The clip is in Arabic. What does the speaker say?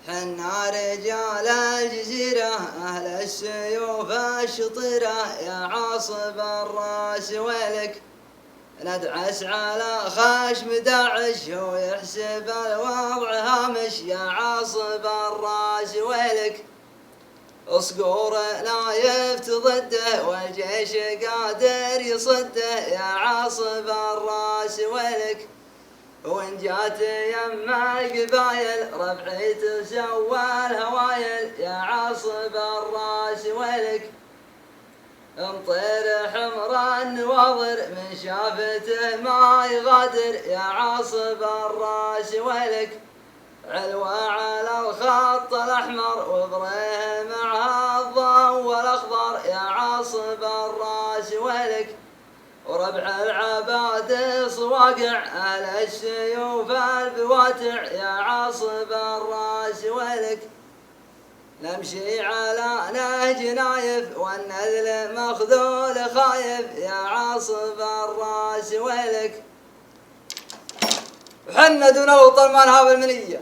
حنا رجال الجزيرة أهل السيوف الشطيرة يا عاصب الراس ويلك ندعس على خشم داعش ويحسب الوضع هامش يا عاصب الراس ويلك صقور نايف ضده والجيش قادر يصده يا عاصب الراس ويلك وإن جات يما القبايل ربعي تسوى الهوايل يا عاصب الراس ويلك انطير حمر النواظر من شافته ما يغادر يا عاصب الراس ويلك علوى على الخط الأحمر وبريه معها الضوء والأخضر يا عاصب الراس ويلك وربع العباد صواقع أهل السيوف البواتع يا عاصب الراس ويلك نمشي على نهج نايف والنذل مخذول خايف يا عاصب الراس ويلك وحنا دون الوطن ما نهاب المنيه.